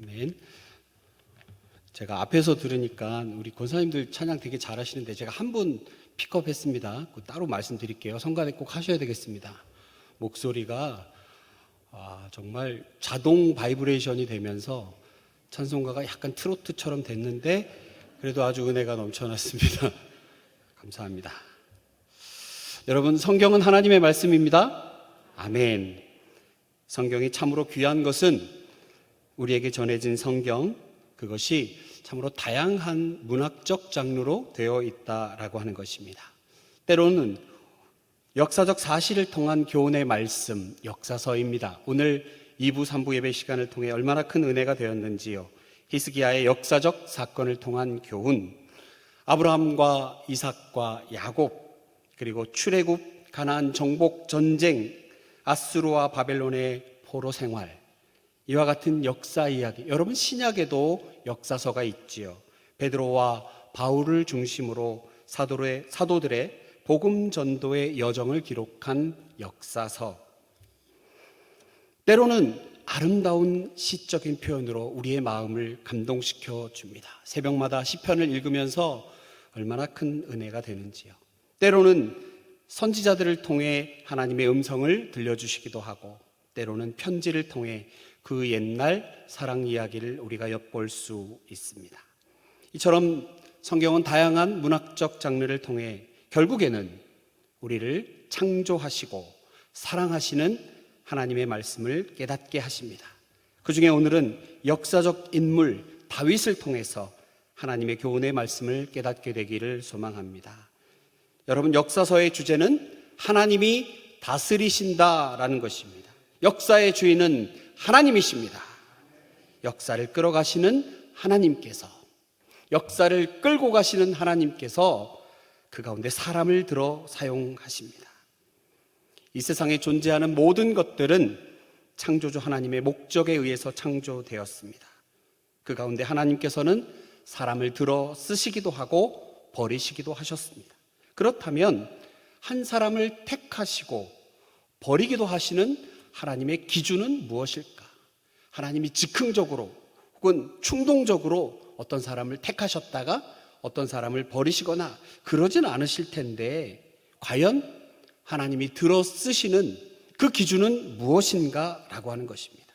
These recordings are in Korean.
아멘. 제가 앞에서 들으니까 우리 권사님들 찬양 되게 잘하시는데 제가 한 분 픽업했습니다. 따로 말씀드릴게요. 성가대 꼭 하셔야 되겠습니다. 목소리가 정말 자동 바이브레이션이 되면서 찬송가가 약간 트로트처럼 됐는데 그래도 아주 은혜가 넘쳐났습니다. 감사합니다. 여러분, 성경은 하나님의 말씀입니다. 아멘. 성경이 참으로 귀한 것은 우리에게 전해진 성경, 그것이 참으로 다양한 문학적 장르로 되어 있다라고 하는 것입니다. 때로는 역사적 사실을 통한 교훈의 말씀, 역사서입니다. 오늘 2부, 3부 예배 시간을 통해 얼마나 큰 은혜가 되었는지요. 히스기야의 역사적 사건을 통한 교훈, 아브라함과 이삭과 야곱, 그리고 출애굽, 가나안 정복 전쟁, 아수르와 바벨론의 포로 생활, 이와 같은 역사 이야기, 여러분 신약에도 역사서가 있지요. 베드로와 바울을 중심으로 사도들의 복음 전도의 여정을 기록한 역사서. 때로는 아름다운 시적인 표현으로 우리의 마음을 감동시켜 줍니다. 새벽마다 시편을 읽으면서 얼마나 큰 은혜가 되는지요. 때로는 선지자들을 통해 하나님의 음성을 들려주시기도 하고, 때로는 편지를 통해 그 옛날 사랑 이야기를 우리가 엿볼 수 있습니다. 이처럼 성경은 다양한 문학적 장르를 통해 결국에는 우리를 창조하시고 사랑하시는 하나님의 말씀을 깨닫게 하십니다. 그 중에 오늘은 역사적 인물 다윗을 통해서 하나님의 교훈의 말씀을 깨닫게 되기를 소망합니다. 여러분, 역사서의 주제는 하나님이 다스리신다라는 것입니다. 역사의 주인은 하나님이십니다. 역사를 끌어가시는 하나님께서, 역사를 끌고 가시는 하나님께서 그 가운데 사람을 들어 사용하십니다. 이 세상에 존재하는 모든 것들은 창조주 하나님의 목적에 의해서 창조되었습니다. 그 가운데 하나님께서는 사람을 들어 쓰시기도 하고 버리시기도 하셨습니다. 그렇다면 한 사람을 택하시고 버리기도 하시는 하나님의 기준은 무엇일까? 하나님이 즉흥적으로 혹은 충동적으로 어떤 사람을 택하셨다가 어떤 사람을 버리시거나 그러진 않으실 텐데, 과연 하나님이 들어 쓰시는 그 기준은 무엇인가? 라고 하는 것입니다.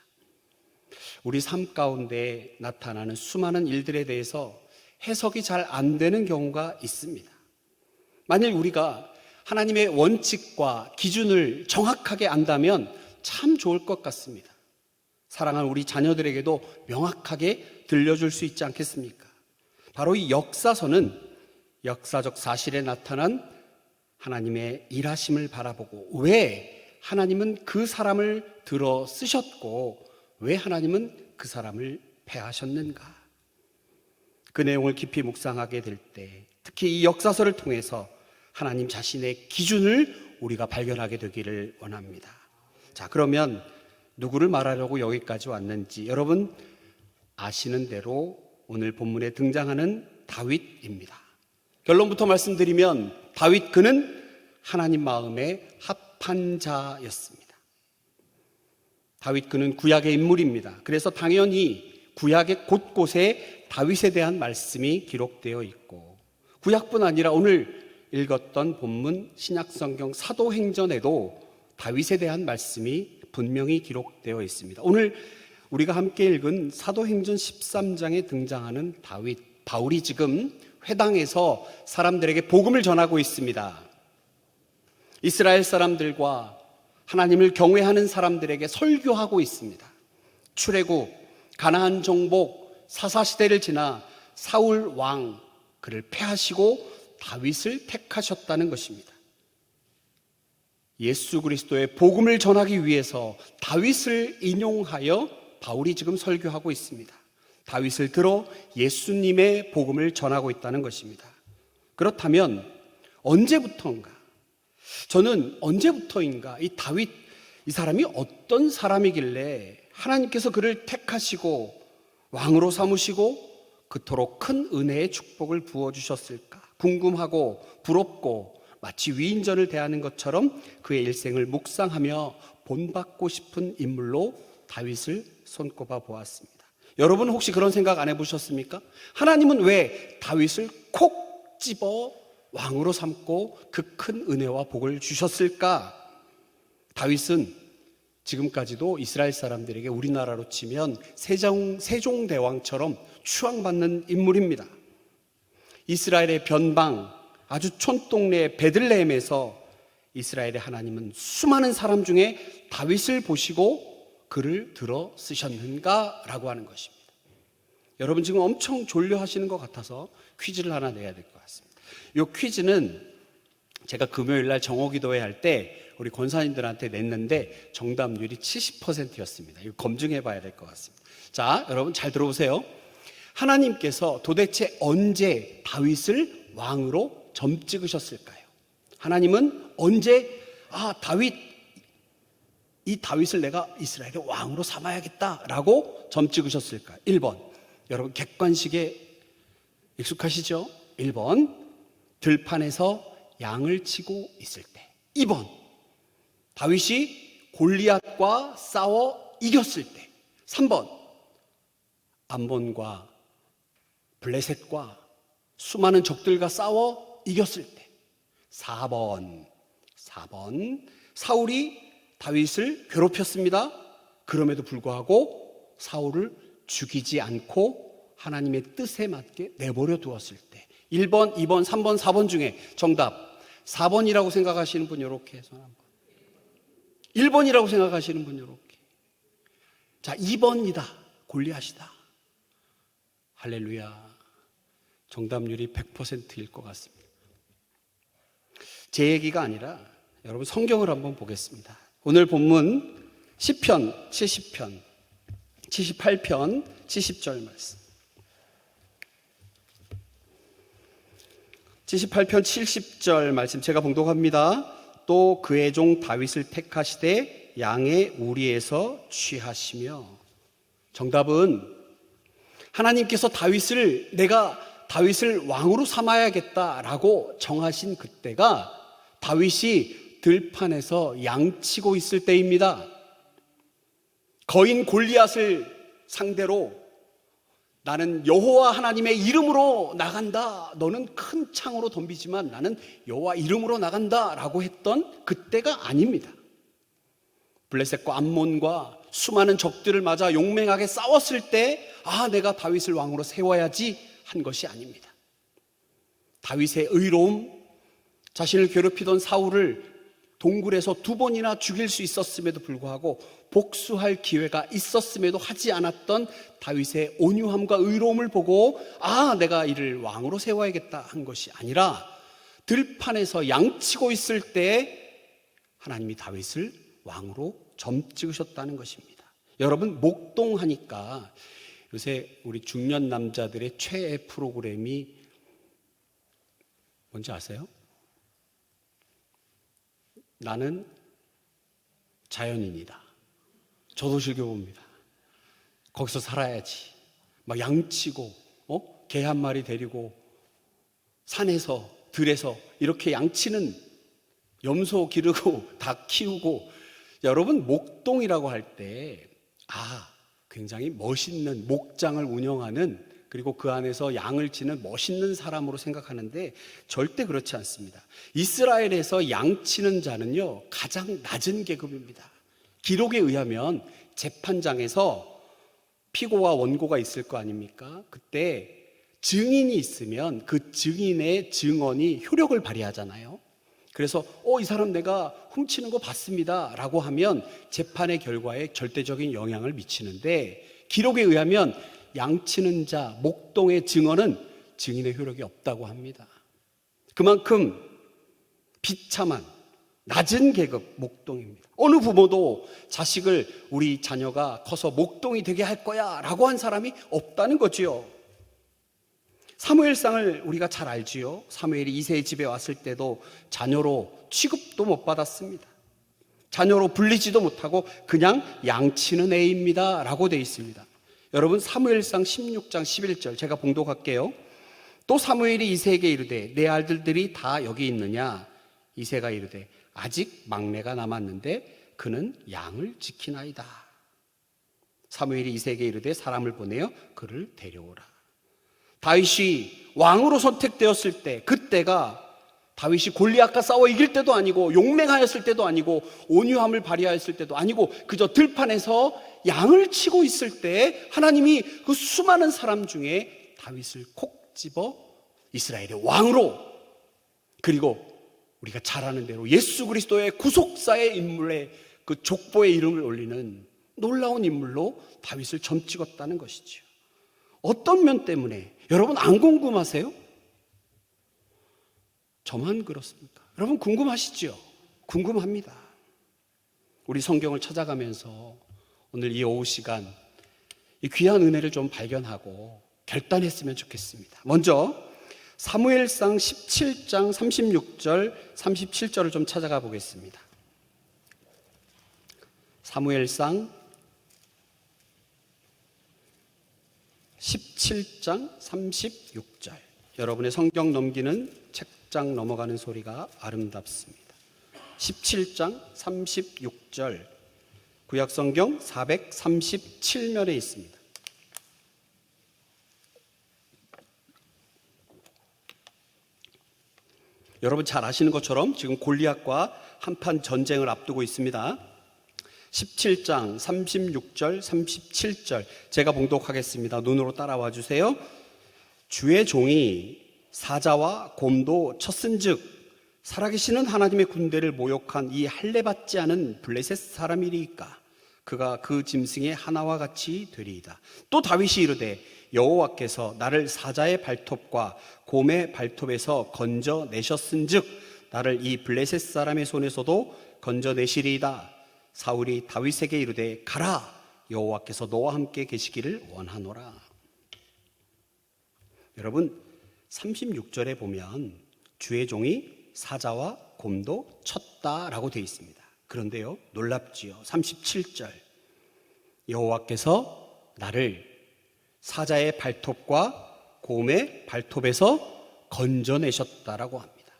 우리 삶 가운데 나타나는 수많은 일들에 대해서 해석이 잘 안 되는 경우가 있습니다. 만일 우리가 하나님의 원칙과 기준을 정확하게 안다면 참 좋을 것 같습니다. 사랑하는 우리 자녀들에게도 명확하게 들려줄 수 있지 않겠습니까? 바로 이 역사서는 역사적 사실에 나타난 하나님의 일하심을 바라보고, 왜 하나님은 그 사람을 들어 쓰셨고 왜 하나님은 그 사람을 패하셨는가? 그 내용을 깊이 묵상하게 될 때, 특히 이 역사서를 통해서 하나님 자신의 기준을 우리가 발견하게 되기를 원합니다. 자, 그러면 누구를 말하려고 여기까지 왔는지 여러분 아시는 대로 오늘 본문에 등장하는 다윗입니다. 결론부터 말씀드리면 다윗, 그는 하나님 마음에 합한 자였습니다. 다윗, 그는 구약의 인물입니다. 그래서 당연히 구약의 곳곳에 다윗에 대한 말씀이 기록되어 있고, 구약뿐 아니라 오늘 읽었던 본문 신약성경 사도행전에도 다윗에 대한 말씀이 분명히 기록되어 있습니다. 오늘 우리가 함께 읽은 사도행전 13장에 등장하는 다윗, 바울이 지금 회당에서 사람들에게 복음을 전하고 있습니다. 이스라엘 사람들과 하나님을 경외하는 사람들에게 설교하고 있습니다. 출애굽, 가나안 정복, 사사시대를 지나 사울 왕, 그를 패하시고 다윗을 택하셨다는 것입니다. 예수 그리스도의 복음을 전하기 위해서 다윗을 인용하여 바울이 지금 설교하고 있습니다. 다윗을 들어 예수님의 복음을 전하고 있다는 것입니다. 그렇다면 언제부터인가? 저는 언제부터인가 이 다윗, 이 사람이 어떤 사람이길래 하나님께서 그를 택하시고 왕으로 삼으시고 그토록 큰 은혜의 축복을 부어주셨을까 궁금하고 부럽고, 마치 위인전을 대하는 것처럼 그의 일생을 묵상하며 본받고 싶은 인물로 다윗을 손꼽아 보았습니다. 여러분 혹시 그런 생각 안 해보셨습니까? 하나님은 왜 다윗을 콕 집어 왕으로 삼고 그 큰 은혜와 복을 주셨을까? 다윗은 지금까지도 이스라엘 사람들에게 우리나라로 치면 세종대왕처럼 추앙받는 인물입니다. 이스라엘의 변방, 아주 촌동네 베들레헴에서 이스라엘의 하나님은 수많은 사람 중에 다윗을 보시고 글을 들어 쓰셨는가? 라고 하는 것입니다. 여러분 지금 엄청 졸려 하시는 것 같아서 퀴즈를 하나 내야 될 것 같습니다. 이 퀴즈는 제가 금요일 날 정오기도회 할 때 우리 권사님들한테 냈는데 정답률이 70%였습니다. 이거 검증해 봐야 될 것 같습니다. 자, 여러분 잘 들어보세요. 하나님께서 도대체 언제 다윗을 왕으로 점 찍으셨을까요? 하나님은 언제 이 다윗을 내가 이스라엘의 왕으로 삼아야겠다라고 점 찍으셨을까요? 1번, 여러분 객관식에 익숙하시죠? 1번, 들판에서 양을 치고 있을 때. 2번, 다윗이 골리앗과 싸워 이겼을 때. 3번, 암몬과 블레셋과 수많은 적들과 싸워 이겼을 때. 4번, 사울이 다윗을 괴롭혔습니다. 그럼에도 불구하고 사울을 죽이지 않고 하나님의 뜻에 맞게 내버려 두었을 때. 1번, 2번, 3번, 4번 중에 정답 4번이라고 생각하시는 분 이렇게 손 한번. 1번이라고 생각하시는 분 이렇게. 자, 2번이다. 골리앗이다. 할렐루야. 정답률이 100%일 것 같습니다. 제 얘기가 아니라 여러분 성경을 한번 보겠습니다. 오늘 본문 시편 70편 78편 70절 말씀. 78편 70절 말씀 제가 봉독합니다. 또 그의 종 다윗을 택하시되 양의 우리에서 취하시며. 정답은 하나님께서 내가 다윗을 왕으로 삼아야겠다라고 정하신 그때가 다윗이 들판에서 양치고 있을 때입니다. 거인 골리앗을 상대로 나는 여호와 하나님의 이름으로 나간다. 너는 큰 창으로 덤비지만 나는 여호와 이름으로 나간다 라고 했던 그때가 아닙니다. 블레셋과 암몬과 수많은 적들을 맞아 용맹하게 싸웠을 때 내가 다윗을 왕으로 세워야지 한 것이 아닙니다. 다윗의 의로움, 자신을 괴롭히던 사울을 동굴에서 2번이나 죽일 수 있었음에도 불구하고 복수할 기회가 있었음에도 하지 않았던 다윗의 온유함과 의로움을 보고 내가 이를 왕으로 세워야겠다 한 것이 아니라 들판에서 양치고 있을 때 하나님이 다윗을 왕으로 점 찍으셨다는 것입니다. 여러분 목동하니까 요새 우리 중년 남자들의 최애 프로그램이 뭔지 아세요? 나는 자연인이다. 저도 즐겨봅니다. 거기서 살아야지. 막 양치고, 개 한 마리 데리고 산에서 들에서 이렇게 양치는 염소 기르고 닭 키우고. 여러분 목동이라고 할 때 굉장히 멋있는 목장을 운영하는 그리고 그 안에서 양을 치는 멋있는 사람으로 생각하는데 절대 그렇지 않습니다. 이스라엘에서 양치는 자는요 가장 낮은 계급입니다. 기록에 의하면 재판장에서 피고와 원고가 있을 거 아닙니까? 그때 증인이 있으면 그 증인의 증언이 효력을 발휘하잖아요. 그래서 이 사람 내가 훔치는 거 봤습니다 라고 하면 재판의 결과에 절대적인 영향을 미치는데, 기록에 의하면 양치는 자, 목동의 증언은 증인의 효력이 없다고 합니다. 그만큼 비참한 낮은 계급 목동입니다. 어느 부모도 자식을 우리 자녀가 커서 목동이 되게 할 거야 라고 한 사람이 없다는 거지요. 사무엘상을 우리가 잘 알지요. 사무엘이 이새의 집에 왔을 때도 자녀로 취급도 못 받았습니다. 자녀로 불리지도 못하고 그냥 양치는 애입니다 라고 되어 있습니다. 여러분 사무엘상 16장 11절 제가 봉독할게요. 또 사무엘이 이새에게 이르되 내 아들들이 다 여기 있느냐? 이새가 이르되 아직 막내가 남았는데 그는 양을 지키나이다. 사무엘이 이새에게 이르되 사람을 보내어 그를 데려오라. 다윗이 왕으로 선택되었을 때, 그때가 다윗이 골리앗과 싸워 이길 때도 아니고 용맹하였을 때도 아니고 온유함을 발휘하였을 때도 아니고 그저 들판에서 양을 치고 있을 때 하나님이 그 수많은 사람 중에 다윗을 콕 집어 이스라엘의 왕으로, 그리고 우리가 잘 아는 대로 예수 그리스도의 구속사의 인물의 그 족보의 이름을 올리는 놀라운 인물로 다윗을 점 찍었다는 것이죠. 어떤 면 때문에? 여러분 안 궁금하세요? 저만 그렇습니까? 여러분 궁금하시죠? 궁금합니다. 우리 성경을 찾아가면서 오늘 이 오후 시간 이 귀한 은혜를 좀 발견하고 결단했으면 좋겠습니다. 먼저 사무엘상 17장 36절 37절을 좀 찾아가 보겠습니다. 사무엘상 17장 36절. 여러분의 성경 넘기는 책장 넘어가는 소리가 아름답습니다. 17장 36절, 구약성경 437면에 있습니다. 여러분 잘 아시는 것처럼 지금 골리앗과 한판 전쟁을 앞두고 있습니다. 17장 36절 37절 제가 봉독하겠습니다. 눈으로 따라와 주세요. 주의 종이 사자와 곰도 쳤은즉 살아계시는 하나님의 군대를 모욕한 이 할례받지 않은 블레셋 사람이리이까 그가 그 짐승의 하나와 같이 되리이다. 또 다윗이 이르되 여호와께서 나를 사자의 발톱과 곰의 발톱에서 건져내셨은즉 나를 이 블레셋 사람의 손에서도 건져내시리이다. 사울이 다윗에게 이르되 가라, 여호와께서 너와 함께 계시기를 원하노라. 여러분 36절에 보면 주의 종이 사자와 곰도 쳤다라고 되어 있습니다. 그런데요 놀랍지요. 37절 여호와께서 나를 사자의 발톱과 곰의 발톱에서 건져내셨다라고 합니다.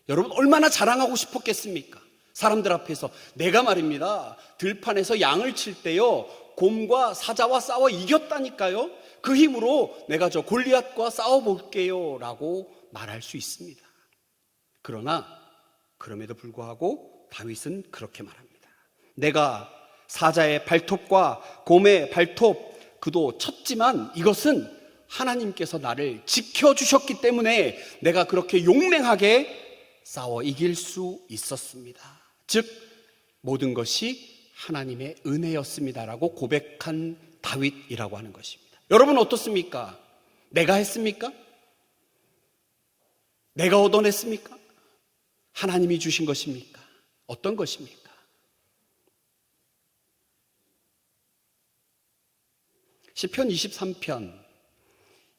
여러분 얼마나 자랑하고 싶었겠습니까? 사람들 앞에서 내가 말입니다 들판에서 양을 칠 때요 곰과 사자와 싸워 이겼다니까요. 그 힘으로 내가 저 골리앗과 싸워볼게요 라고 말할 수 있습니다. 그러나 그럼에도 불구하고 다윗은 그렇게 말합니다. 내가 사자의 발톱과 곰의 발톱 그도 쳤지만 이것은 하나님께서 나를 지켜주셨기 때문에 내가 그렇게 용맹하게 싸워 이길 수 있었습니다. 즉 모든 것이 하나님의 은혜였습니다라고 고백한 다윗이라고 하는 것입니다. 여러분 어떻습니까? 내가 했습니까? 내가 얻어냈습니까? 하나님이 주신 것입니까? 어떤 것입니까? 시편 23편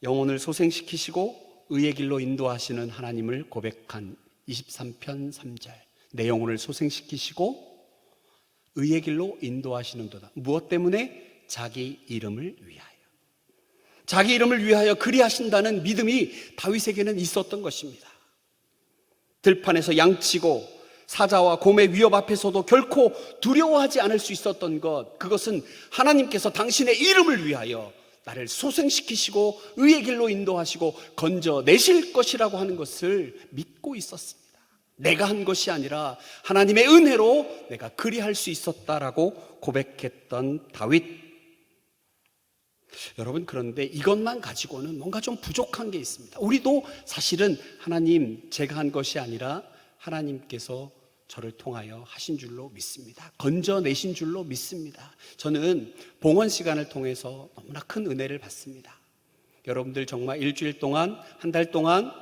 영혼을 소생시키시고 의의 길로 인도하시는 하나님을 고백한 23편 3절 내 영혼을 소생시키시고 의의 길로 인도하시는도다. 무엇 때문에? 자기 이름을 위하여. 자기 이름을 위하여 그리하신다는 믿음이 다윗에게는 있었던 것입니다. 들판에서 양치고 사자와 곰의 위협 앞에서도 결코 두려워하지 않을 수 있었던 것, 그것은 하나님께서 당신의 이름을 위하여 나를 소생시키시고 의의 길로 인도하시고 건져내실 것이라고 하는 것을 믿고 있었습니다. 내가 한 것이 아니라 하나님의 은혜로 내가 그리할 수 있었다라고 고백했던 다윗. 여러분 그런데 이것만 가지고는 뭔가 좀 부족한 게 있습니다. 우리도 사실은 하나님 제가 한 것이 아니라 하나님께서 저를 통하여 하신 줄로 믿습니다. 건져내신 줄로 믿습니다. 저는 봉헌 시간을 통해서 너무나 큰 은혜를 받습니다. 여러분들 정말 일주일 동안 한 달 동안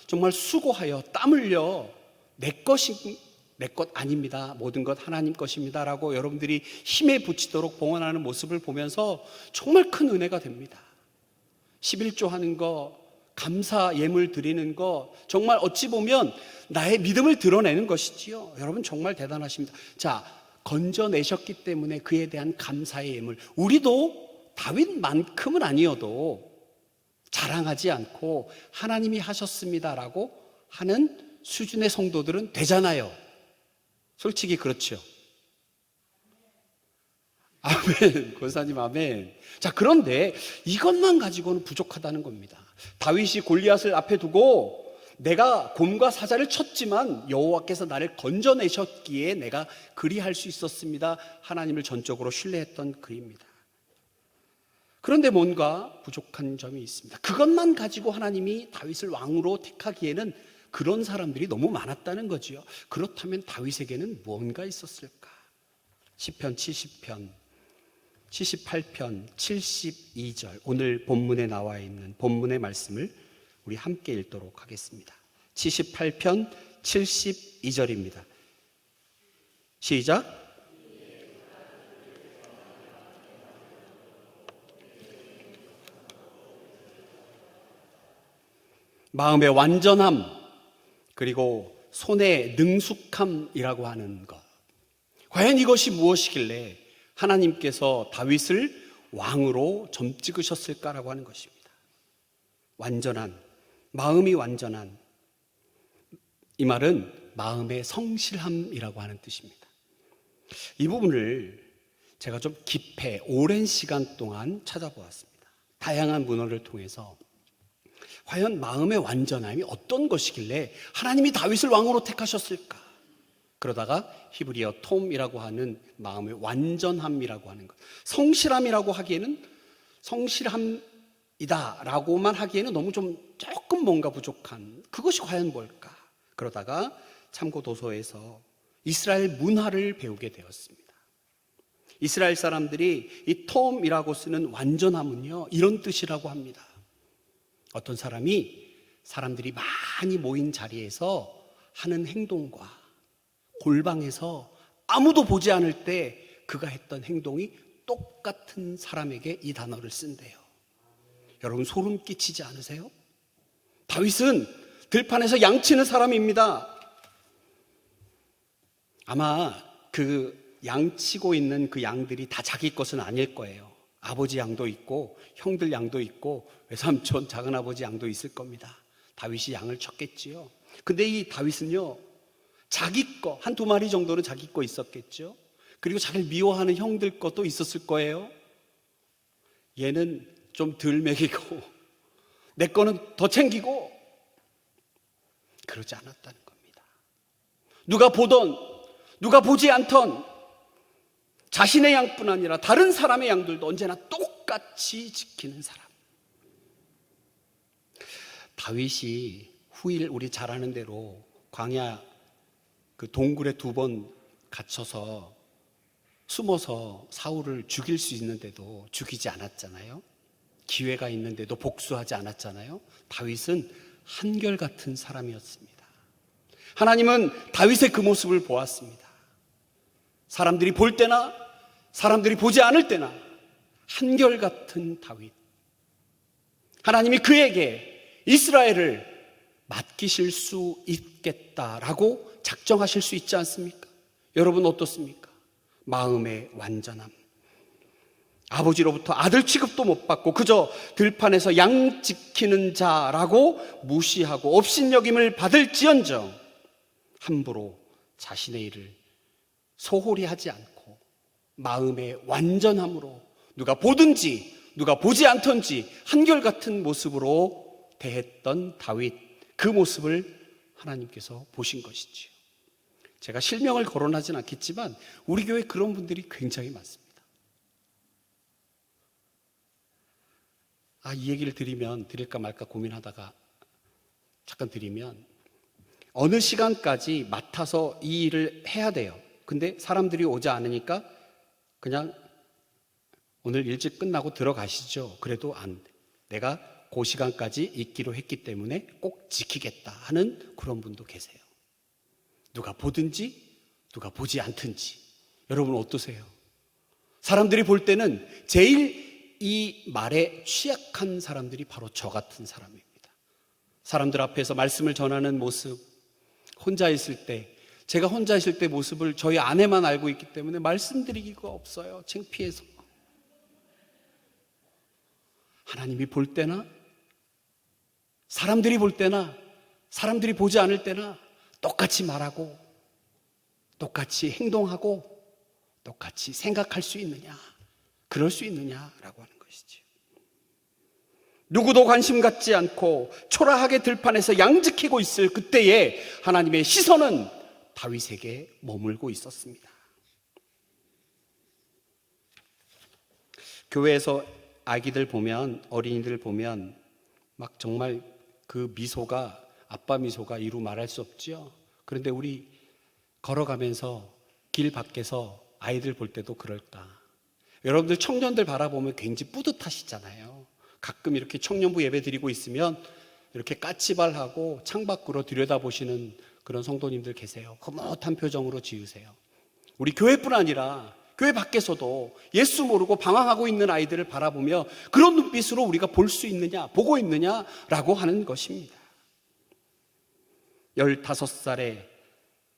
정말 수고하여 땀 흘려 내 것 아닙니다. 모든 것 하나님 것입니다. 라고 여러분들이 힘에 부치도록 봉헌하는 모습을 보면서 정말 큰 은혜가 됩니다. 11조 하는 거, 감사 예물 드리는 거, 정말 어찌 보면 나의 믿음을 드러내는 것이지요. 여러분 정말 대단하십니다. 자, 건져내셨기 때문에 그에 대한 감사의 예물. 우리도 다윗만큼은 아니어도 자랑하지 않고 하나님이 하셨습니다라고 하는 수준의 성도들은 되잖아요. 솔직히 그렇죠. 아멘. 권사님 아멘. 자, 그런데 이것만 가지고는 부족하다는 겁니다. 다윗이 골리앗을 앞에 두고 내가 곰과 사자를 쳤지만 여호와께서 나를 건져내셨기에 내가 그리할 수 있었습니다. 하나님을 전적으로 신뢰했던 그입니다. 그런데 뭔가 부족한 점이 있습니다. 그것만 가지고 하나님이 다윗을 왕으로 택하기에는 그런 사람들이 너무 많았다는 거지요. 그렇다면 다윗에게는 뭔가 있었을까? 시편 70편, 78편, 72절, 오늘 본문에 나와 있는 본문의 말씀을 우리 함께 읽도록 하겠습니다. 78편 72절입니다. 시작. 마음의 완전함, 그리고 손의 능숙함이라고 하는 것. 과연 이것이 무엇이길래 하나님께서 다윗을 왕으로 점 찍으셨을까라고 하는 것입니다. 완전한, 마음이 완전한, 이 말은 마음의 성실함이라고 하는 뜻입니다. 이 부분을 제가 좀 깊이 오랜 시간 동안 찾아보았습니다. 다양한 문헌을 통해서 과연 마음의 완전함이 어떤 것이길래 하나님이 다윗을 왕으로 택하셨을까? 그러다가 히브리어 톰이라고 하는 마음의 완전함이라고 하는 것, 성실함이라고 하기에는 성실함이다라고만 하기에는 너무 조금 뭔가 부족한, 그것이 과연 뭘까? 그러다가 참고 도서에서 이스라엘 문화를 배우게 되었습니다. 이스라엘 사람들이 이 톰이라고 쓰는 완전함은요, 이런 뜻이라고 합니다. 어떤 사람들이 많이 모인 자리에서 하는 행동과 골방에서 아무도 보지 않을 때 그가 했던 행동이 똑같은 사람에게 이 단어를 쓴대요. 여러분 소름 끼치지 않으세요? 다윗은 들판에서 양치는 사람입니다. 아마 그 양치고 있는 그 양들이 다 자기 것은 아닐 거예요. 아버지 양도 있고 형들 양도 있고 외삼촌 작은아버지 양도 있을 겁니다. 다윗이 양을 쳤겠지요. 근데 이 다윗은요, 자기 거 한두 마리 정도는 자기 거 있었겠죠. 그리고 자기를 미워하는 형들 것도 있었을 거예요. 얘는 좀 덜 먹이고 내 거는 더 챙기고, 그러지 않았다는 겁니다. 누가 보던 누가 보지 않던 자신의 양뿐 아니라 다른 사람의 양들도 언제나 똑같이 지키는 사람. 다윗이 후일 우리 잘 아는 대로 광야 그 동굴에 2번 갇혀서 숨어서 사울을 죽일 수 있는데도 죽이지 않았잖아요. 기회가 있는데도 복수하지 않았잖아요. 다윗은 한결같은 사람이었습니다. 하나님은 다윗의 그 모습을 보았습니다. 사람들이 볼 때나 사람들이 보지 않을 때나 한결같은 다윗. 하나님이 그에게 이스라엘을 맡기실 수 있겠다라고 작정하실 수 있지 않습니까? 여러분 어떻습니까? 마음의 완전함. 아버지로부터 아들 취급도 못 받고 그저 들판에서 양 지키는 자라고 무시하고 업신여김을 받을지언정 함부로 자신의 일을 소홀히 하지 않고 마음의 완전함으로 누가 보든지 누가 보지 않던지 한결같은 모습으로 대했던 다윗, 그 모습을 하나님께서 보신 것이지요. 제가 실명을 거론하진 않겠지만 우리 교회에 그런 분들이 굉장히 많습니다. 이 얘기를 드릴까 말까 고민하다가 잠깐 드리면, 어느 시간까지 맡아서 이 일을 해야 돼요. 근데 사람들이 오지 않으니까 그냥 오늘 일찍 끝나고 들어가시죠. 그래도 안 돼. 내가 그 시간까지 있기로 했기 때문에 꼭 지키겠다 하는 그런 분도 계세요. 누가 보든지 누가 보지 않든지. 여러분 어떠세요? 사람들이 볼 때는 제일 이 말에 취약한 사람들이 바로 저 같은 사람입니다. 사람들 앞에서 말씀을 전하는 모습, 혼자 있을 때, 제가 혼자 있을 때 모습을 저희 아내만 알고 있기 때문에 말씀드리기가 없어요. 창피해서. 하나님이 볼 때나 사람들이 볼 때나 사람들이 보지 않을 때나 똑같이 말하고 똑같이 행동하고 똑같이 생각할 수 있느냐? 그럴 수 있느냐라고 하는 것이죠. 누구도 관심 갖지 않고 초라하게 들판에서 양지키고 있을 그때에 하나님의 시선은 다윗에게 머물고 있었습니다. 교회에서 아기들 보면, 어린이들 보면 막 정말 그 미소가, 아빠 미소가 이루 말할 수 없죠. 그런데 우리 걸어가면서 길 밖에서 아이들 볼 때도 그럴까? 여러분들 청년들 바라보면 굉장히 뿌듯하시잖아요. 가끔 이렇게 청년부 예배 드리고 있으면 이렇게 까치발하고 창밖으로 들여다보시는 그런 성도님들 계세요. 흐뭇한 표정으로 지으세요. 우리 교회뿐 아니라 교회 밖에서도 예수 모르고 방황하고 있는 아이들을 바라보며 그런 눈빛으로 우리가 볼 수 있느냐, 보고 있느냐라고 하는 것입니다. 15살에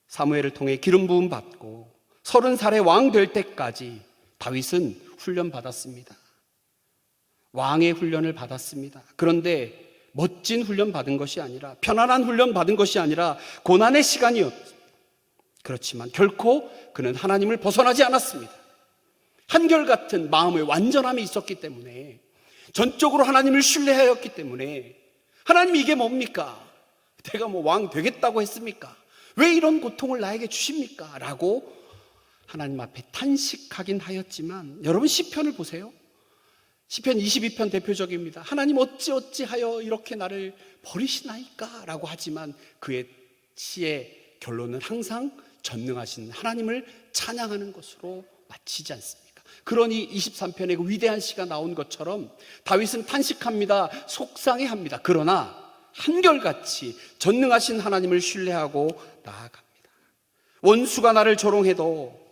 사무엘을 통해 기름 부음 받고 30살에 왕 될 때까지 다윗은 훈련 받았습니다. 왕의 훈련을 받았습니다. 그런데 멋진 훈련 받은 것이 아니라, 편안한 훈련 받은 것이 아니라 고난의 시간이었습니다. 그렇지만 결코 그는 하나님을 벗어나지 않았습니다. 한결같은 마음의 완전함이 있었기 때문에, 전적으로 하나님을 신뢰하였기 때문에, 하나님 이게 뭡니까? 내가 뭐 왕 되겠다고 했습니까? 왜 이런 고통을 나에게 주십니까? 라고 하나님 앞에 탄식하긴 하였지만, 여러분 시편을 보세요. 시편 22편 대표적입니다. 하나님 어찌하여 이렇게 나를 버리시나이까? 라고 하지만 그의 시의 결론은 항상 전능하신 하나님을 찬양하는 것으로 마치지 않습니까? 그러니 23편에 그 위대한 시가 나온 것처럼 다윗은 탄식합니다. 속상해합니다. 그러나 한결같이 전능하신 하나님을 신뢰하고 나아갑니다. 원수가 나를 조롱해도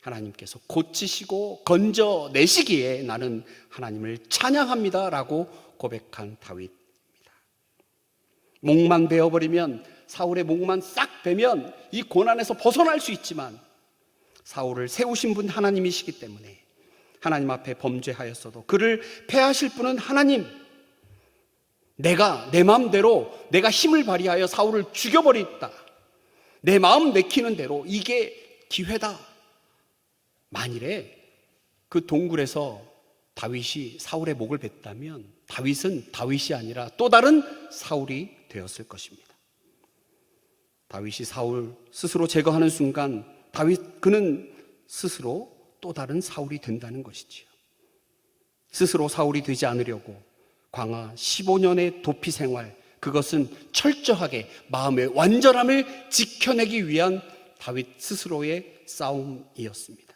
하나님께서 고치시고 건져내시기에 나는 하나님을 찬양합니다 라고 고백한 다윗입니다. 목만 베어버리면, 사울의 목만 싹 베면 이 고난에서 벗어날 수 있지만, 사울을 세우신 분 하나님이시기 때문에 하나님 앞에 범죄하였어도 그를 패하실 분은 하나님, 내가 내 마음대로 내가 힘을 발휘하여 사울을 죽여버리겠다, 내 마음 내키는 대로, 이게 기회다. 만일에 그 동굴에서 다윗이 사울의 목을 뱉다면 다윗은 다윗이 아니라 또 다른 사울이 되었을 것입니다. 다윗이 사울 스스로 제거하는 순간 그는 스스로 또 다른 사울이 된다는 것이지요. 스스로 사울이 되지 않으려고 광야 15년의 도피 생활, 그것은 철저하게 마음의 완전함을 지켜내기 위한 다윗 스스로의 싸움이었습니다.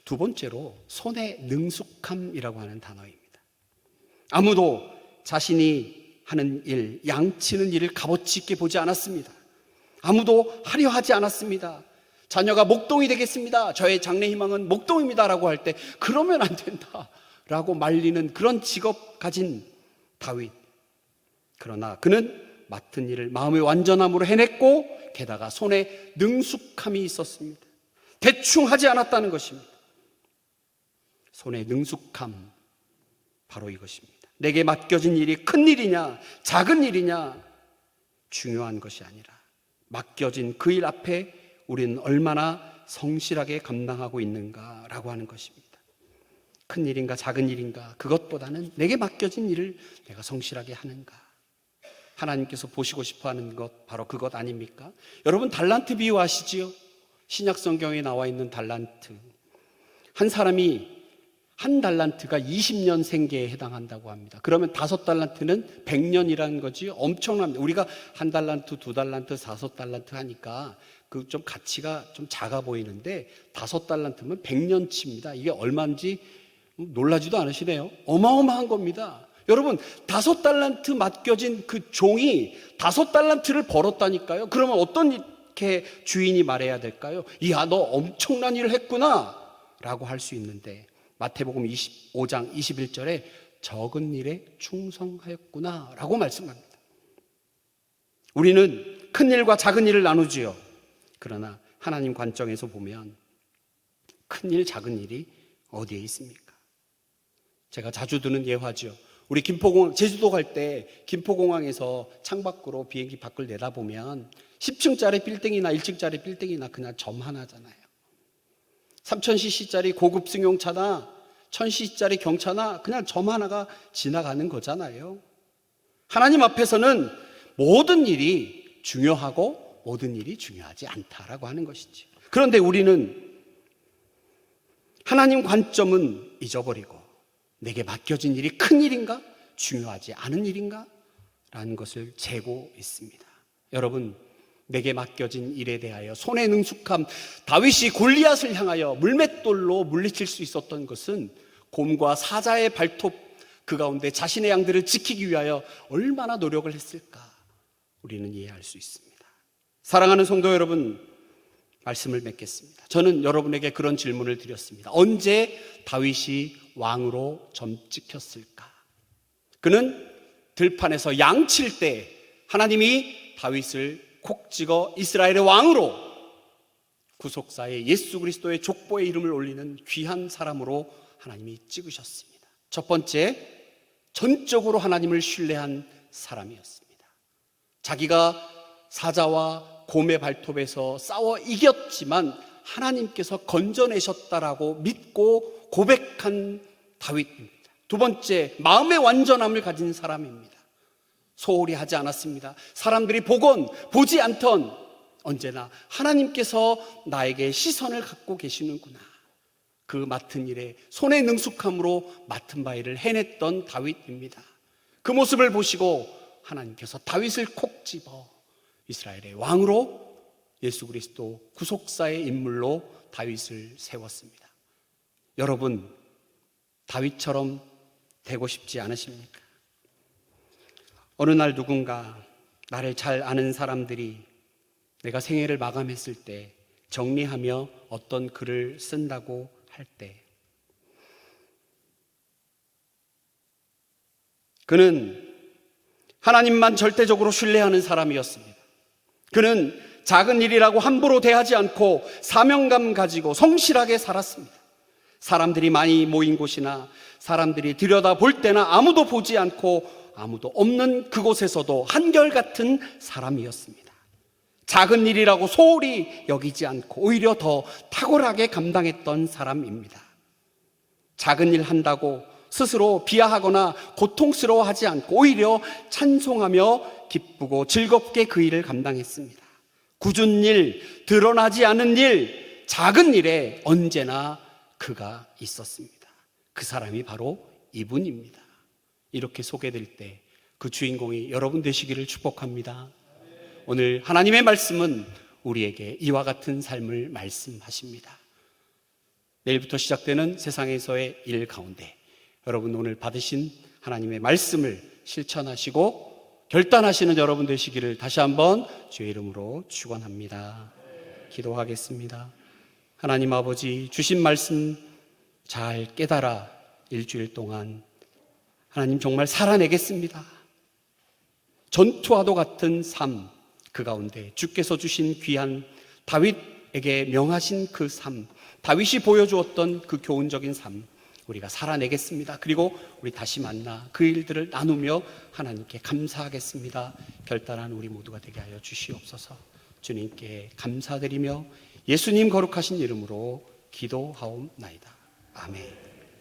두 번째로 손의 능숙함이라고 하는 단어입니다. 아무도 자신이 하는 일, 양치는 일을 값어치 있게 보지 않았습니다. 아무도 하려 하지 않았습니다. 자녀가 목동이 되겠습니다, 저의 장래 희망은 목동입니다 라고 할 때 그러면 안 된다 라고 말리는 그런 직업 가진 다윗. 그러나 그는 맡은 일을 마음의 완전함으로 해냈고, 게다가 손에 능숙함이 있었습니다. 대충 하지 않았다는 것입니다. 손에 능숙함, 바로 이것입니다. 내게 맡겨진 일이 큰 일이냐 작은 일이냐 중요한 것이 아니라, 맡겨진 그 일 앞에 우리는 얼마나 성실하게 감당하고 있는가라고 하는 것입니다. 큰 일인가 작은 일인가, 그것보다는 내게 맡겨진 일을 내가 성실하게 하는가. 하나님께서 보시고 싶어하는 것, 바로 그것 아닙니까? 여러분 달란트 비유 아시지요? 신약 성경에 나와 있는 달란트. 한 사람이 한 달란트가 20년 생계에 해당한다고 합니다. 그러면 5달란트는 100년이라는 거지. 엄청납니다. 우리가 한 달란트, 2달란트, 5달란트 하니까 그 좀 가치가 좀 작아 보이는데 5달란트면 100년치입니다. 이게 얼마인지 놀라지도 않으시네요. 어마어마한 겁니다. 여러분 5달란트 맡겨진 그 종이 5달란트를 벌었다니까요. 그러면 어떤 이렇게 주인이 말해야 될까요? 이야, 너 엄청난 일을 했구나 라고 할 수 있는데, 마태복음 25장 21절에 적은 일에 충성하였구나 라고 말씀합니다. 우리는 큰 일과 작은 일을 나누지요. 그러나 하나님 관점에서 보면 큰 일, 작은 일이 어디에 있습니까? 제가 자주 드는 예화죠. 우리 김포공항, 제주도 갈 때 김포공항에서 창밖으로 비행기 밖을 내다보면 10층짜리 빌딩이나 1층짜리 빌딩이나 그냥 점 하나잖아요. 3000cc짜리 고급 승용차나 1000cc짜리 경차나 그냥 점 하나가 지나가는 거잖아요. 하나님 앞에서는 모든 일이 중요하고 모든 일이 중요하지 않다라고 하는 것이지. 그런데 우리는 하나님 관점은 잊어버리고 내게 맡겨진 일이 큰 일인가? 중요하지 않은 일인가? 라는 것을 재고 있습니다. 여러분, 내게 맡겨진 일에 대하여 손에 능숙함, 다윗이 골리앗을 향하여 물맷돌로 물리칠 수 있었던 것은 곰과 사자의 발톱 그 가운데 자신의 양들을 지키기 위하여 얼마나 노력을 했을까? 우리는 이해할 수 있습니다. 사랑하는 성도 여러분, 말씀을 맺겠습니다. 저는 여러분에게 그런 질문을 드렸습니다. 언제 다윗이 왕으로 점찍혔을까? 그는 들판에서 양칠 때 하나님이 다윗을 콕 찍어 이스라엘의 왕으로, 구속사의 예수 그리스도의 족보의 이름을 올리는 귀한 사람으로 하나님이 찍으셨습니다. 첫 번째, 전적으로 하나님을 신뢰한 사람이었습니다. 자기가 사자와 곰의 발톱에서 싸워 이겼지만 하나님께서 건져내셨다라고 믿고 고백한 다윗입니다. 두 번째, 마음의 완전함을 가진 사람입니다. 소홀히 하지 않았습니다. 사람들이 보건 보지 않던 언제나 하나님께서 나에게 시선을 갖고 계시는구나, 그 맡은 일에 손의 능숙함으로 맡은 바 일을 해냈던 다윗입니다. 그 모습을 보시고 하나님께서 다윗을 콕 집어 이스라엘의 왕으로, 예수 그리스도 구속사의 인물로 다윗을 세웠습니다. 여러분, 다윗처럼 되고 싶지 않으십니까? 어느 날 누군가, 나를 잘 아는 사람들이 내가 생애를 마감했을 때 정리하며 어떤 글을 쓴다고 할 때, 그는 하나님만 절대적으로 신뢰하는 사람이었습니다. 그는 작은 일이라고 함부로 대하지 않고 사명감 가지고 성실하게 살았습니다. 사람들이 많이 모인 곳이나 사람들이 들여다볼 때나 아무도 보지 않고 아무도 없는 그곳에서도 한결같은 사람이었습니다. 작은 일이라고 소홀히 여기지 않고 오히려 더 탁월하게 감당했던 사람입니다. 작은 일 한다고 스스로 비하하거나 고통스러워하지 않고 오히려 찬송하며 기쁘고 즐겁게 그 일을 감당했습니다. 굳은 일, 드러나지 않은 일, 작은 일에 언제나 그가 있었습니다. 그 사람이 바로 이분입니다. 이렇게 소개될 때 그 주인공이 여러분 되시기를 축복합니다. 오늘 하나님의 말씀은 우리에게 이와 같은 삶을 말씀하십니다. 내일부터 시작되는 세상에서의 일 가운데 여러분 오늘 받으신 하나님의 말씀을 실천하시고 결단하시는 여러분 되시기를 다시 한번 주의 이름으로 축원합니다. 기도하겠습니다. 하나님 아버지, 주신 말씀 잘 깨달아 일주일 동안 하나님 정말 살아내겠습니다. 전투와도 같은 삶, 그 가운데 주께서 주신 귀한 다윗에게 명하신 그 삶, 다윗이 보여주었던 그 교훈적인 삶, 우리가 살아내겠습니다. 그리고 우리 다시 만나 그 일들을 나누며 하나님께 감사하겠습니다. 결단한 우리 모두가 되게 하여 주시옵소서. 주님께 감사드리며 예수님 거룩하신 이름으로 기도하옵나이다. 아멘.